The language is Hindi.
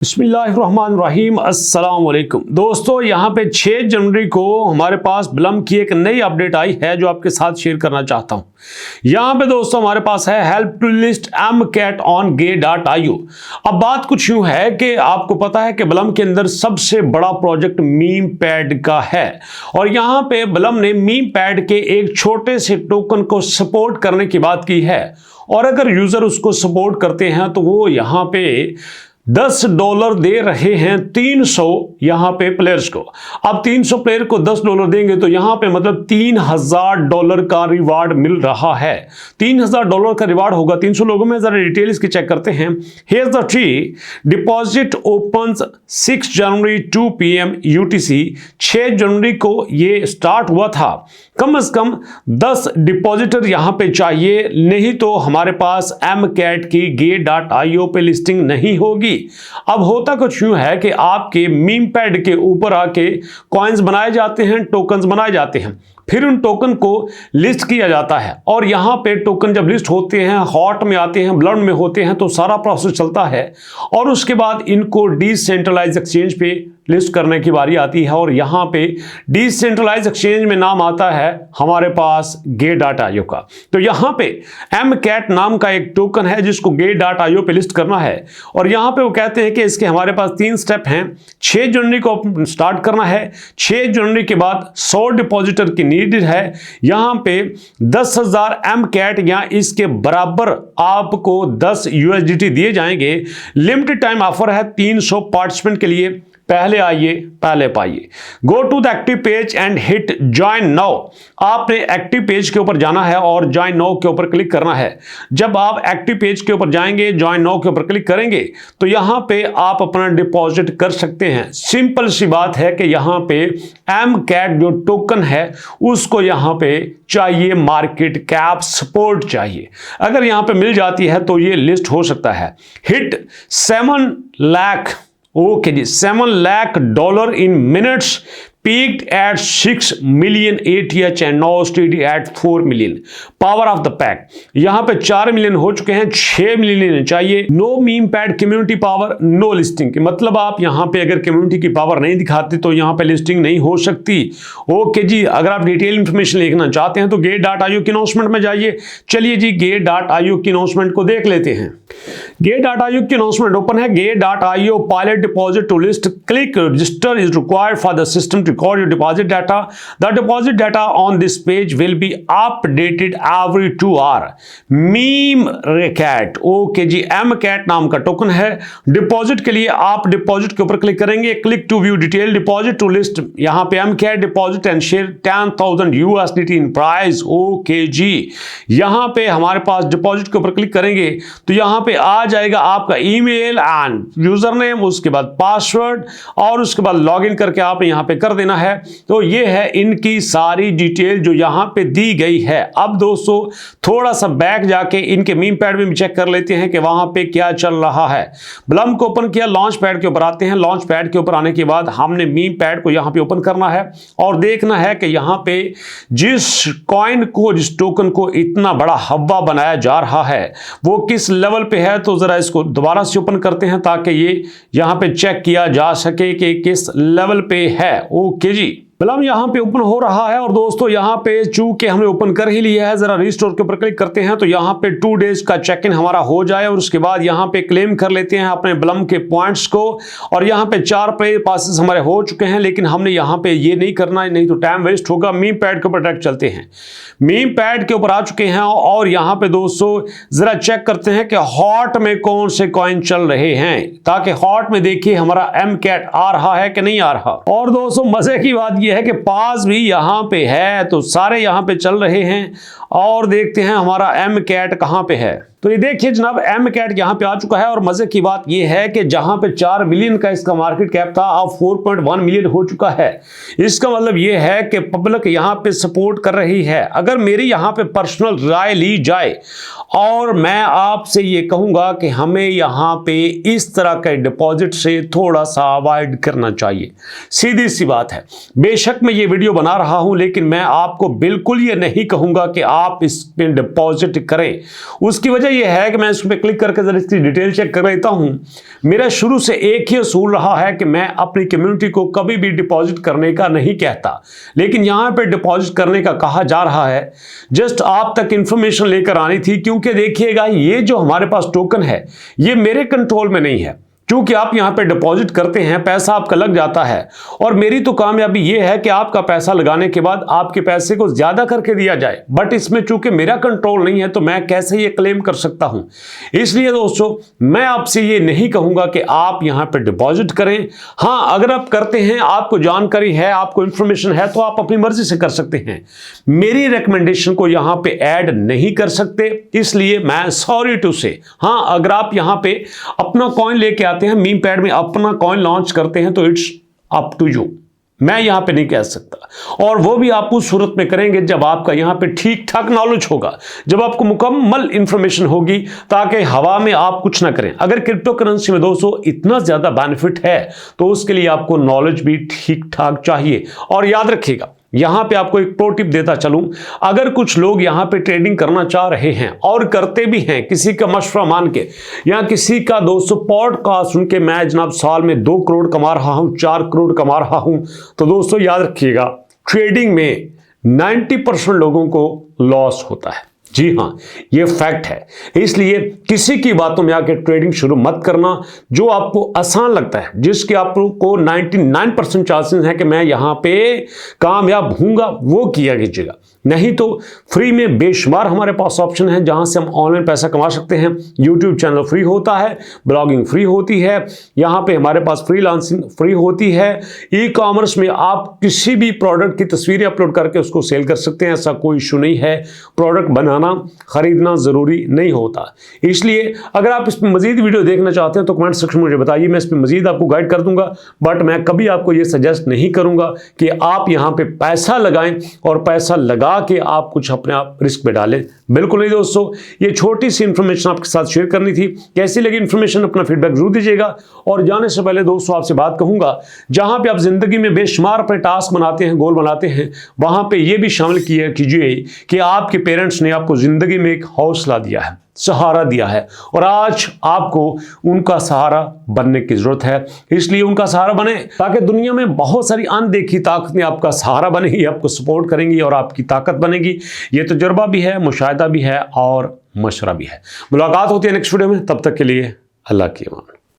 बिस्मिल्लाहिर्रहमानिर्रहीम अस्सलाम वालेकुम दोस्तों, यहाँ पे 6 जनवरी को हमारे पास ब्लम की एक नई अपडेट आई है जो आपके साथ शेयर करना चाहता हूँ। यहाँ पे दोस्तों हमारे पास है help to list MCAT on Gay.io। अब बात कुछ यूँ है कि आपको पता है कि ब्लम के अंदर सबसे बड़ा प्रोजेक्ट मीम पैड का है और यहाँ पे ब्लम ने मीम पैड के एक छोटे से टोकन को सपोर्ट करने की बात की है और अगर यूजर उसको सपोर्ट करते हैं तो वो यहाँ पे $10 दे रहे हैं 300 यहाँ पे प्लेयर्स को। अब 300 प्लेयर को $10 देंगे तो यहाँ पे मतलब $3000 का रिवार्ड मिल रहा है। $3000 का रिवार्ड होगा 300 लोगों में। जरा डिटेल इसकी चेक करते हैं। Here the tree deposit opens 6 January 2 PM UTC। 6 जनवरी को ये स्टार्ट हुआ था। कम से कम 10 डिपॉजिटर यहाँ पे चाहिए, नहीं तो हमारे पास MCAT की Gay.io पे लिस्टिंग नहीं होगी। अब होता कुछ यूं है कि आपके मीम पैड के ऊपर आके कॉइन्स बनाए जाते हैं, टोकन्स बनाए जाते हैं, फिर उन टोकन को लिस्ट किया जाता है और यहाँ पे टोकन जब लिस्ट होते हैं, हॉट में आते हैं, ब्लड में होते हैं तो सारा प्रोसेस चलता है और उसके बाद इनको डिसेंट्रलाइज एक्सचेंज पे लिस्ट करने की बारी आती है और यहाँ पे डिसेंट्रलाइज एक्सचेंज में नाम आता है हमारे पास Gay.io का। तो यहाँ पे MCAT नाम का एक टोकन है जिसको Gay.io पे लिस्ट करना है और यहाँ पे वो कहते हैं कि इसके हमारे पास 3 स्टेप हैं। 6 जनवरी को स्टार्ट करना है। 6 जनवरी के बाद 100 डिपॉजिटर की नीडेड है। यहाँ पे 10,000 MCAT या इसके बराबर आपको 10 USDT दिए जाएंगे। लिमिटेड टाइम ऑफर है 300 पार्टिसिपेंट के लिए। पहले आइए पहले पाइए। Go to the active page and hit join now. आपने एक्टिव पेज के ऊपर जाना है और ज्वाइन नाउ के ऊपर क्लिक करना है। जब आप एक्टिव पेज के ऊपर जाएंगे, ज्वाइन नाउ के ऊपर क्लिक करेंगे तो यहां पे आप अपना डिपॉजिट कर सकते हैं। सिंपल सी बात है कि यहां पे MCAT जो टोकन है उसको यहां पे चाहिए मार्केट कैप सपोर्ट चाहिए। अगर यहां पे मिल जाती है तो ये लिस्ट हो सकता है। हिट 7 लाख ओके जी, $7 lakh in minutes, peaked at 6 million ATH and now steady at 4 million। Power of the pack यहां पे 4 मिलियन हो चुके हैं, 6 मिलियन चाहिए। No meme pad community power, no listing. मतलब आप यहां पे अगर कम्युनिटी की पावर नहीं दिखाते तो यहां पे लिस्टिंग नहीं हो सकती। ओके जी, अगर आप डिटेल इंफॉर्मेशन देखना चाहते हैं तो Gay.io की अनाउंसमेंट में जाइए। चलिए जी Gay.io की अनाउंसमेंट को देख लेते हैं। Gay.io की अनाउंसमेंट ओपन है। Gay.io pilot deposit to list, click register is required for the system to record your deposit data. The deposit data on this page will be updated every 2 hours. MemeCat okay ji, MCAT नाम का टोकन है। डिपॉजिट के लिए आप डिपॉजिट के ऊपर क्लिक करेंगे। Click to view detail deposit to list. यहाँ पे MCAT deposit and share 10,000 USDT in price. Okay जी, यहाँ पे हमारे पास डिपॉजिट के ऊपर क्लिक करेंगे तो यहाँ पे आ जाएगा आपका ईमेल एंड यूजर नेम, उसके बाद पासवर्ड और उसके बाद लॉगिन करके आप यहाँ पे कर देना है। तो ये है इनकी सारी डिटेल जो यहां पे दी गई है। अब दोस्तों थोड़ा सा बैक जाके इनके मीम पैड में भी चेक कर लेते हैं कि वहां पे क्या चल रहा है। ब्लम को ओपन किया, लॉन्च पैड के ऊपर आते हैं। लॉन्च पैड के ऊपर आने के बाद हमने मीम पैड को यहां पे ओपन करना है और देखना है कि यहां पे जिस कॉइन को, जिस टोकन को इतना बड़ा हवा बनाया जा रहा है वो किस लेवल पे है। तो जरा इसको दोबारा से ओपन करते हैं ताकि ये यहां पे चेक किया जा सके कि किस लेवल पे है। ओके जी, ब्लम यहां पे ओपन हो रहा है और दोस्तों यहां पे चूंकि हमने ओपन कर ही लिया है, जरा रिस्टोर के ऊपर क्लिक करते हैं तो यहां पे 2 डेज का चेक इन हमारा हो जाए और उसके बाद यहां पे क्लेम कर लेते हैं अपने ब्लम के पॉइंट्स को। और यहां पे 4 प्ले पासेस हमारे हो चुके हैं, लेकिन हमने यहां पे ये नहीं करना है, नहीं तो टाइम वेस्ट होगा। मीम पैड के ऊपर डायरेक्ट चलते हैं। मीम पैड के ऊपर आ चुके हैं और यहां पे दोस्तों जरा चेक करते हैं कि हॉट में कौन से कॉइन चल रहे हैं, ताकि हॉट में देखिए हमारा MCAT आ रहा है कि नहीं आ रहा। और दोस्तों मजे की बात यह है कि पास भी यहां पे है, तो सारे यहां पे चल रहे हैं और देखते हैं हमारा MCAT कहां पे है। तो ये देखिए जनाब MCAT यहाँ पे आ चुका है और मजे की बात ये है कि जहां पे 4 मिलियन का इसका मार्केट कैप था अब 4.1 मिलियन हो चुका है। इसका मतलब ये है कि पब्लिक यहाँ पे सपोर्ट कर रही है। अगर मेरी यहाँ पे पर्सनल राय ली जाए और मैं आपसे ये कहूंगा कि हमें यहाँ पे इस तरह के डिपॉजिट से थोड़ा सा अवॉइड करना चाहिए। सीधी सी बात है। बेशक मैं ये वीडियो बना रहा हूं लेकिन मैं आपको बिल्कुल ये नहीं कहूंगा कि आप इस पे डिपॉजिट करें। उसकी वजह यह है कि मैं इस पर क्लिक करके जरा इसकी डिटेल चेक कर लेता हूं। मेरा शुरू से एक ही असूल रहा है कि मैं अपनी कम्युनिटी को कभी भी डिपॉजिट करने का नहीं कहता, लेकिन यहां पे डिपॉजिट करने का कहा जा रहा है। जस्ट आप तक इंफॉर्मेशन लेकर आनी थी, क्योंकि देखिएगा ये जो हमारे पास टोकन है ये मेरे कंट्रोल में नहीं है। क्योंकि आप यहां पे डिपॉजिट करते हैं, पैसा आपका लग जाता है, और मेरी तो कामयाबी ये है कि आपका पैसा लगाने के बाद आपके पैसे को ज्यादा करके दिया जाए, बट इसमें चूंकि मेरा कंट्रोल नहीं है तो मैं कैसे ये क्लेम कर सकता हूं। इसलिए दोस्तों मैं आपसे ये नहीं कहूंगा कि आप यहां पे डिपॉजिट करें। हां, अगर आप करते हैं, आपको जानकारी है, आपको इंफॉर्मेशन है, तो आप अपनी मर्जी से कर सकते हैं। मेरी रिकमेंडेशन को यहां पे ऐड नहीं कर सकते, इसलिए मैं सॉरी टू से। हां, अगर आप यहां पे अपना कॉइन लेके आते हैं, मीम पैड में अपना कॉइन लॉन्च करते हैं, तो इट्स अप टू यू, मैं यहां पे नहीं कह सकता। और वो भी आप उस सूरत में करेंगे जब आपका यहां पे ठीक ठाक नॉलेज होगा, जब आपको मुकम्मल इंफॉर्मेशन होगी, ताकि हवा में आप कुछ ना करें। अगर क्रिप्टो करेंसी में दोस्तों इतना ज्यादा बेनिफिट है तो उसके लिए आपको नॉलेज भी ठीक ठाक चाहिए। और याद रखिएगा, यहां पे आपको एक प्रो टिप देता चलूं, अगर कुछ लोग यहां पे ट्रेडिंग करना चाह रहे हैं और करते भी हैं, किसी का मशवरा मान के या किसी का दोस्तों पॉडकास्ट सुन के मैं जनाब साल में 2 करोड़ कमा रहा हूं, 4 करोड़ कमा रहा हूं, तो दोस्तों याद रखिएगा ट्रेडिंग में 90% लोगों को लॉस होता है। जी हां, ये फैक्ट है। इसलिए किसी की बातों में आके ट्रेडिंग शुरू मत करना। जो आपको आसान लगता है, जिसके आपको 99% चांसेस है कि मैं यहां पे कामयाब हूंगा, वो किया कीजिएगा। नहीं तो फ्री में बेशुमार हमारे पास ऑप्शन है जहां से हम ऑनलाइन पैसा कमा सकते हैं। यूट्यूब चैनल फ्री होता है, ब्लॉगिंग फ्री होती है, यहां पे हमारे पास फ्रीलांसिंग फ्री होती है। ई कॉमर्स में आप किसी भी प्रोडक्ट की तस्वीरें अपलोड करके उसको सेल कर सकते हैं, ऐसा कोई इशू नहीं है। प्रोडक्ट बनाना खरीदना जरूरी नहीं होता। इसलिए अगर आप इस पर मजीद वीडियो देखना चाहते हैं तो कमेंट सेक्शन में मुझे बताइए, मैं इस पर मजीद आपको गाइड कर दूंगा। बट मैं कभी आपको यह सजेस्ट नहीं करूंगा कि आप यहां पे पैसा लगाएं और पैसा लगा के आप कुछ अपने आप रिस्क में डालें। बिल्कुल नहीं दोस्तों, ये छोटी सी इंफॉर्मेशन आपके साथ शेयर करनी थी। कैसी लगी इंफॉर्मेशन, अपना फीडबैक जरूर दीजिएगा। और जाने से पहले दोस्तों आपसे बात कहूंगा, जहां पे आप जिंदगी में बेशुमार अपने टास्क बनाते हैं, गोल बनाते हैं, वहां पे ये भी शामिल कीजिए कि आपके पेरेंट्स ने आपको जिंदगी में एक हौसला दिया है, सहारा दिया है, और आज आपको उनका सहारा बनने की जरूरत है। इसलिए उनका सहारा बने, ताकि दुनिया में बहुत सारी अनदेखी ताकतें आपका सहारा बनेगी, आपको सपोर्ट करेंगी और आपकी ताकत बनेगी। ये तजुर्बा भी है, मुशाहिदा भी है और मशवरा भी है। मुलाकात होती है नेक्स्ट वीडियो में, तब तक के लिए अल्लाह की अमान।